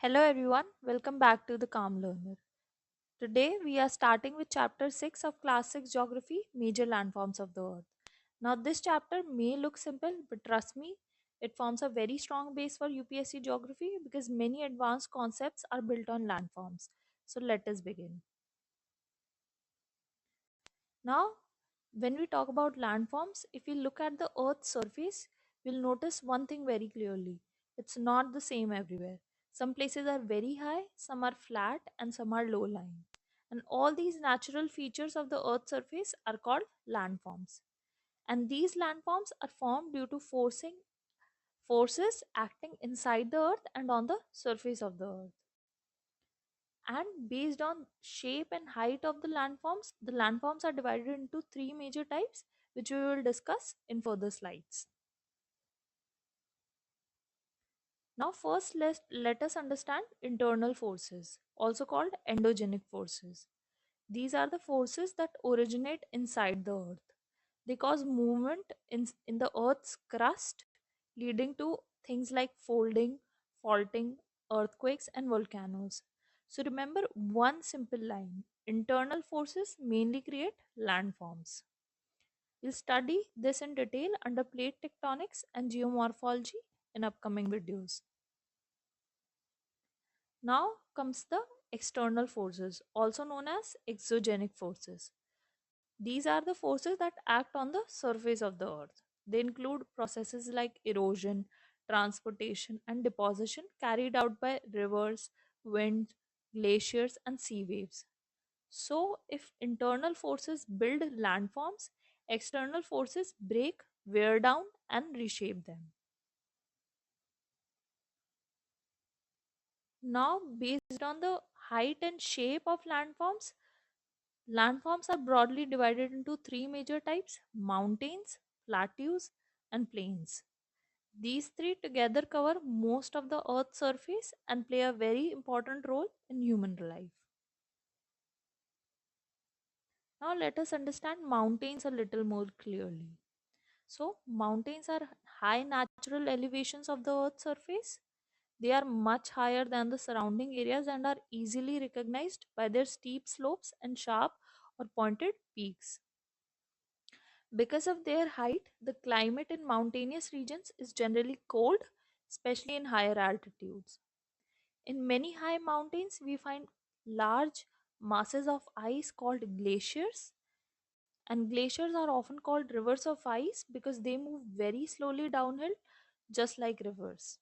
Hello everyone, welcome back to the Calm Learner. Today we are starting with chapter 6 of class 6 geography, major landforms of the earth. Now this chapter may look simple, but trust me, it forms a very strong base for UPSC geography because many advanced concepts are built on landforms. So let us begin. Now, when we talk about landforms, if we look at the Earth's surface, we'll notice one thing very clearly. It's not the same everywhere. Some places are very high, some are flat, and some are low lying. And all these natural features of the Earth's surface are called landforms. And these landforms are formed due to forces acting inside the Earth and on the surface of the Earth. And based on shape and height of the landforms are divided into three major types, which we will discuss in further slides. Now first let us understand internal forces, also called endogenic forces. These are the forces that originate inside the earth. They cause movement in the earth's crust, leading to things like folding, faulting, earthquakes, and volcanoes. So remember one simple line: internal forces mainly create landforms. We'll study this in detail under plate tectonics and geomorphology in upcoming videos. Now comes the external forces, also known as exogenic forces. These are the forces that act on the surface of the earth. They include processes like erosion, transportation, and deposition carried out by rivers, winds, glaciers, and sea waves. So, if internal forces build landforms, external forces break, wear down, and reshape them. Now, based on the height and shape of landforms are broadly divided into three major types: mountains, plateaus, and plains. These three together cover most of the Earth's surface and play a very important role in human life. Now, let us understand mountains a little more clearly. So, mountains are high natural elevations of the Earth's surface. They are much higher than the surrounding areas and are easily recognized by their steep slopes and sharp or pointed peaks. Because of their height, the climate in mountainous regions is generally cold, especially in higher altitudes. In many high mountains, we find large masses of ice called glaciers, and glaciers are often called rivers of ice because they move very slowly downhill, just like rivers.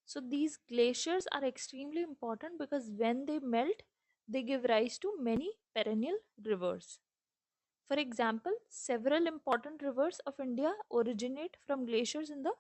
So, these glaciers are extremely important because when they melt, they give rise to many perennial rivers. For example, several important rivers of India originate from glaciers in the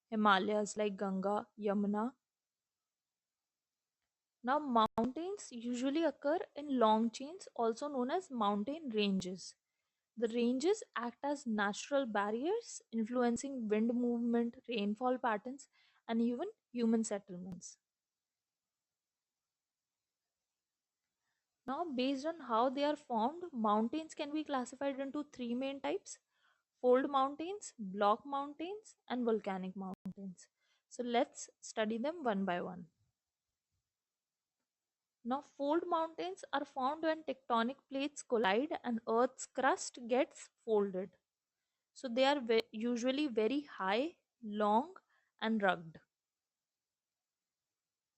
Himalayas like Ganga, Yamuna. Now, mountains usually occur in long chains, also known as mountain ranges. The ranges act as natural barriers, influencing wind movement, rainfall patterns, and even human settlements. Now, based on how they are formed, mountains can be classified into three main types: fold mountains, block mountains, and volcanic mountains. So, let's study them one by one. Now, fold mountains are formed when tectonic plates collide and Earth's crust gets folded. So, they are usually very high, long, and rugged.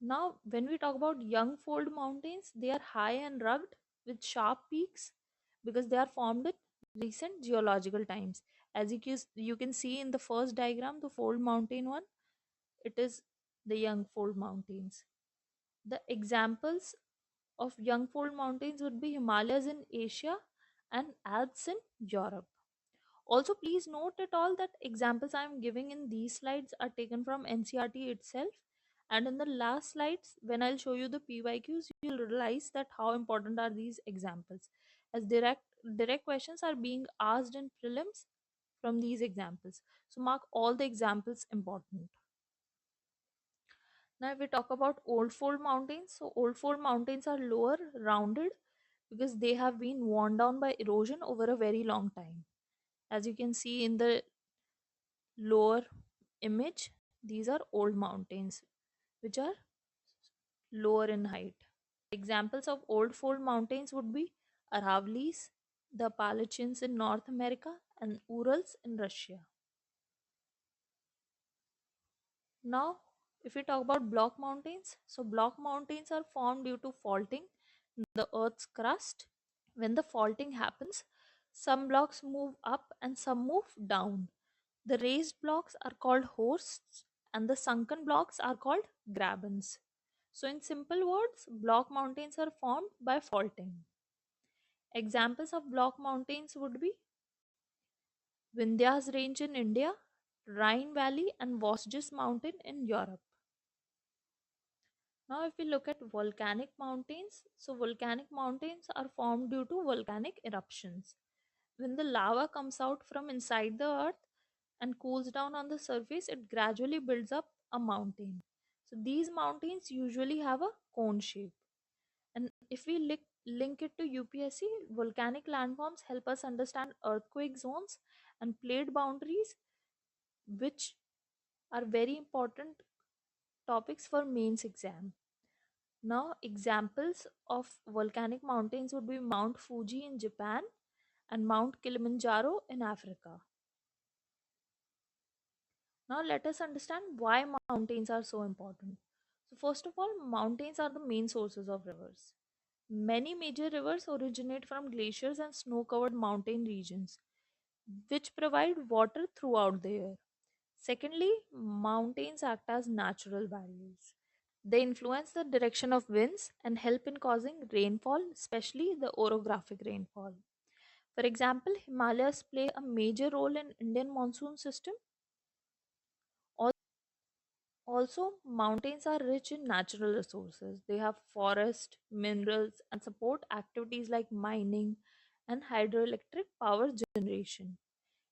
Now, when we talk about young fold mountains, they are high and rugged with sharp peaks because they are formed in recent geological times. As you can see in the first diagram, the fold mountain one, it is the young fold mountains. The examples of young fold mountains would be Himalayas in Asia and Alps in Europe. Also, please note at all that examples I am giving in these slides are taken from NCERT itself. And in the last slides, when I'll show you the PYQs, you'll realize that how important are these examples, as direct questions are being asked in prelims from these examples. So mark all the examples important. Now, if we talk about old fold mountains, so old fold mountains are lower, rounded, because they have been worn down by erosion over a very long time. As you can see in the lower image, these are old mountains which are lower in height. Examples of old fold mountains would be Aravallis, the Appalachians in North America, and Urals in Russia. Now, if we talk about block mountains, so block mountains are formed due to faulting in the Earth's crust. When the faulting happens, some blocks move up and some move down. The raised blocks are called Horsts and the sunken blocks are called Grabens. So, in simple words, block mountains are formed by faulting. Examples of block mountains would be Vindhyas Range in India, Rhine Valley, and Vosges Mountain in Europe. Now, if we look at volcanic mountains, so volcanic mountains are formed due to volcanic eruptions. When the lava comes out from inside the earth and cools down on the surface, it gradually builds up a mountain. So, these mountains usually have a cone shape. And if we link it to UPSC, volcanic landforms help us understand earthquake zones and plate boundaries, which are very important topics for mains exam. Now, examples of volcanic mountains would be Mount Fuji in Japan and Mount Kilimanjaro in Africa. Now, let us understand why mountains are so important. So, first of all, mountains are the main sources of rivers. Many major rivers originate from glaciers and snow covered mountain regions, which provide water throughout the year. Secondly, mountains act as natural barriers. They influence the direction of winds and help in causing rainfall, especially the orographic rainfall. For example, Himalayas play a major role in Indian monsoon system. Also, mountains are rich in natural resources. They have forest, minerals, and support activities like mining and hydroelectric power generation.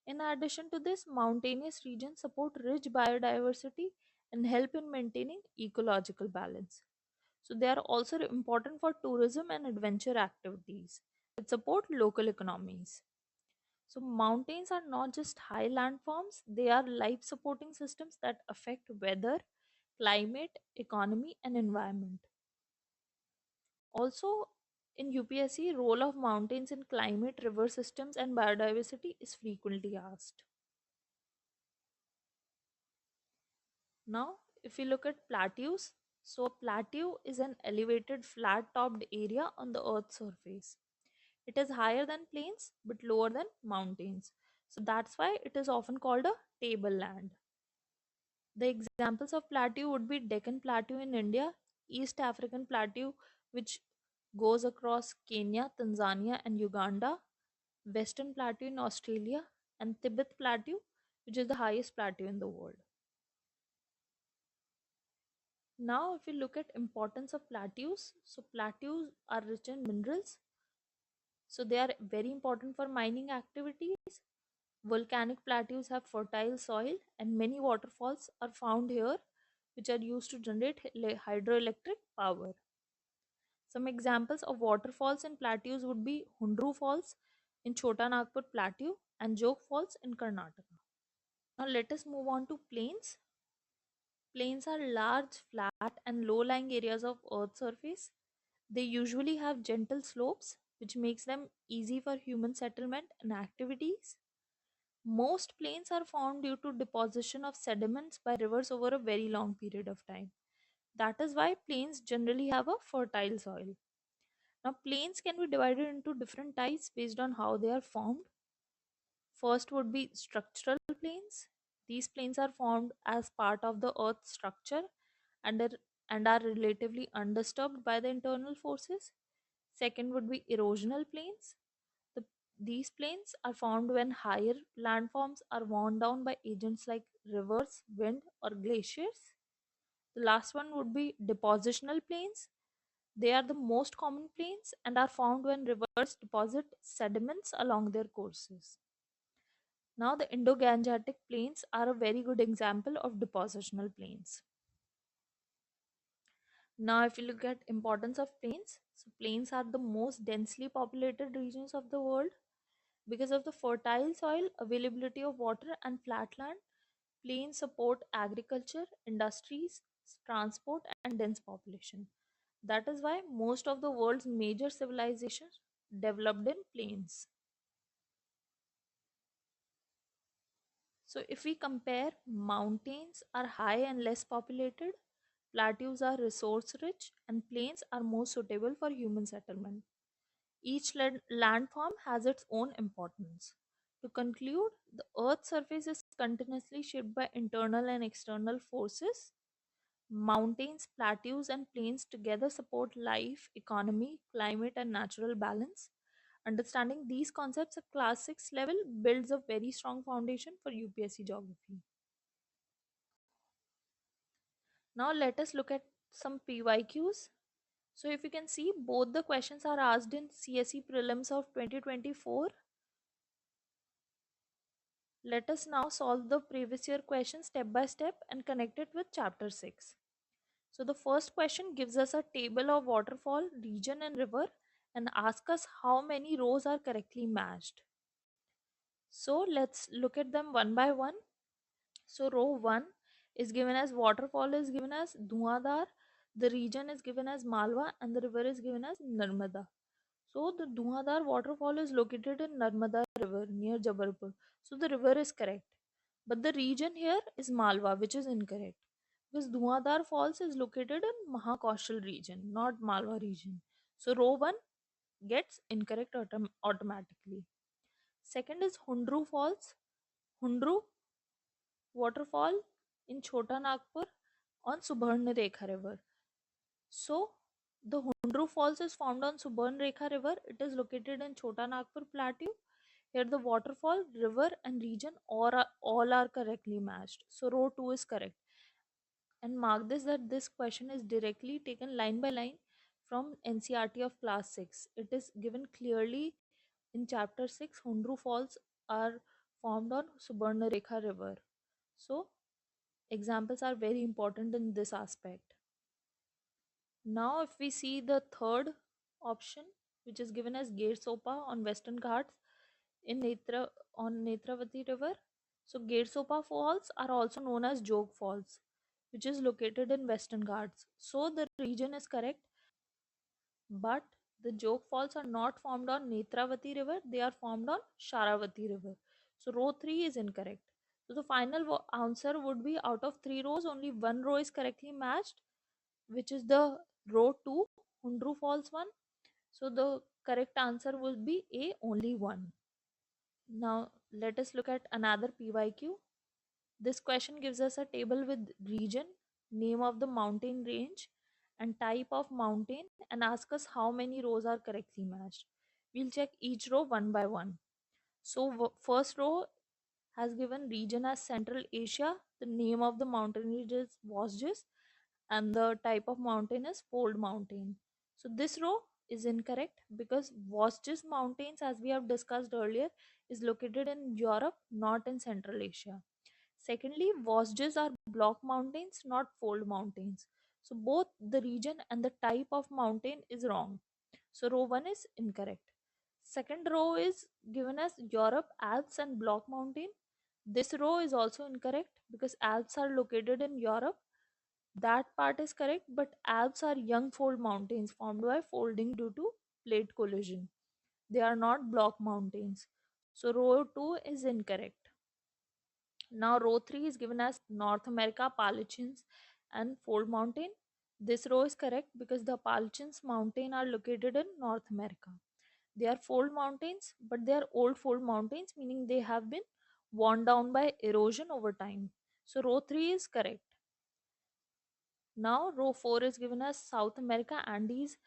In addition to this, mountainous regions support rich biodiversity and help in maintaining ecological balance. So, they are also important for tourism and adventure activities that support local economies. So, mountains are not just high landforms, they are life supporting systems that affect weather, climate, economy, and environment. Also, in UPSC, role of mountains in climate, river systems, and biodiversity is frequently asked. Now, if we look at plateaus, so a plateau is an elevated flat topped area on the earth's surface. It is higher than plains but lower than mountains. So that's why it is often called a tableland. The examples of plateau would be Deccan Plateau in India, East African Plateau, which goes across Kenya, Tanzania, and Uganda, Western Plateau in Australia, and Tibet Plateau, which is the highest plateau in the world. Now, if we look at importance of plateaus, so plateaus are rich in minerals, so they are very important for mining activities. Volcanic plateaus have fertile soil, and many waterfalls are found here, which are used to generate hydroelectric power. Some examples of waterfalls in plateaus would be Hundru Falls in Chota Nagpur Plateau and Jog Falls in Karnataka. Now, let us move on to plains. Plains are large, flat, and low lying areas of Earth's surface. They usually have gentle slopes, which makes them easy for human settlement and activities. Most plains are formed due to deposition of sediments by rivers over a very long period of time. That is why plains generally have a fertile soil. Now, plains can be divided into different types based on how they are formed. First would be structural plains. These plains are formed as part of the earth's structure and are relatively undisturbed by the internal forces. Second would be erosional plains. The, these plains are formed when higher landforms are worn down by agents like rivers, wind, or glaciers. The last one would be depositional plains. They are the most common plains and are found when rivers deposit sediments along their courses. Now, the Indo-Gangetic plains are a very good example of depositional plains. Now, if you look at importance of plains, so plains are the most densely populated regions of the world. Because of the fertile soil, availability of water, and flat land, plains support agriculture, industries, transport, and dense population. That is why most of the world's major civilizations developed in plains. So if we compare, mountains are high and less populated, plateaus are resource rich, and plains are more suitable for human settlement. Each landform has its own importance. To conclude, the Earth's surface is continuously shaped by internal and external forces. Mountains, plateaus, and plains together support life, economy, climate, and natural balance. Understanding these concepts at class 6 level builds a very strong foundation for UPSC geography. Now let us look at some PYQs. So if you can see, both the questions are asked in CSE Prelims of 2024. Let us now solve the previous year question step by step and connect it with chapter 6. So the first question gives us a table of waterfall, region and river and asks us how many rows are correctly matched. So let's look at them one by one. So row 1 is given as waterfall is given as Dhuadhar, the region is given as Malwa and the river is given as Narmada. So the Dhuadhar waterfall is located in Narmada river near Jabalpur. So the river is correct. But the region here is Malwa, which is incorrect. Because Dhuadhar Falls is located in Mahakoshal region, not Malwa region. So row 1 gets incorrect automatically. Second is Hundru Falls. Hundru waterfall in Chota Nagpur on Subarna Rekha river. So the Hundru Falls is formed on Subarna Rekha river. It is located in Chota Nagpur plateau. Here the waterfall, river and region all are correctly matched. So row 2 is correct. And mark this that this question is directly taken line by line from NCERT of class 6. It is given clearly in chapter 6. Hundru Falls are formed on Subarna Rekha river. So examples are very important in this aspect. Now if we see the third option, which is given as Gate Sopa on Western Ghats in Netravati river. So Gate Sopa Falls are also known as Jog Falls, which is located in Western Ghats. So the region is correct, but the Jog Falls are not formed on Netravati river, they are formed on Sharavati river. So row 3 is incorrect. So the final answer would be out of 3 rows, only 1 row is correctly matched, which is the row 2, Hundru Falls one. So the correct answer will be A, only 1. Now let us look at another PYQ. This question gives us a table with region, name of the mountain range and type of mountain and ask us how many rows are correctly matched. We'll check each row one by one. So first row has given region as Central Asia. The name of the mountain range is Vosges and the type of mountain is Fold Mountain. So this row is incorrect because Vosges Mountains, as we have discussed earlier, is located in Europe, not in Central Asia. Secondly, Vosges are block mountains, not fold mountains. So both the region and the type of mountain is wrong. So row 1 is incorrect. Second row is given as Europe, Alps and block mountain. This row is also incorrect because Alps are located in Europe. That part is correct, but Alps are young fold mountains formed by folding due to plate collision. They are not block mountains. So row 2 is incorrect. Now row 3 is given as North America, Appalachians and Fold Mountain. This row is correct because the Appalachians mountain are located in North America. They are fold mountains, but they are old fold mountains, meaning they have been worn down by erosion over time. So row 3 is correct. Now row 4 is given as South America, Andes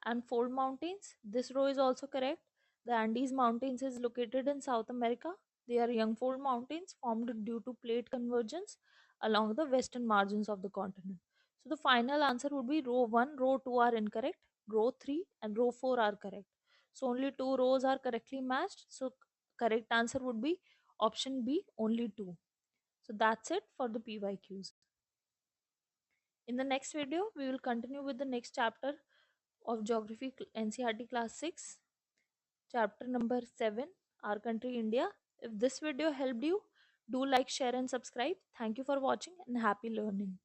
and Fold Mountains. This row is also correct. The Andes Mountains is located in South America. They are young fold mountains formed due to plate convergence along the western margins of the continent. So the final answer would be row 1, row 2 are incorrect, row 3 and row 4 are correct. So only 2 rows are correctly matched. So correct answer would be option B, only 2. So that's it for the PYQs. In the next video, we will continue with the next chapter of Geography NCERT class 6, chapter number 7, Our Country India. If this video helped you, do like, share and subscribe. Thank you for watching and happy learning.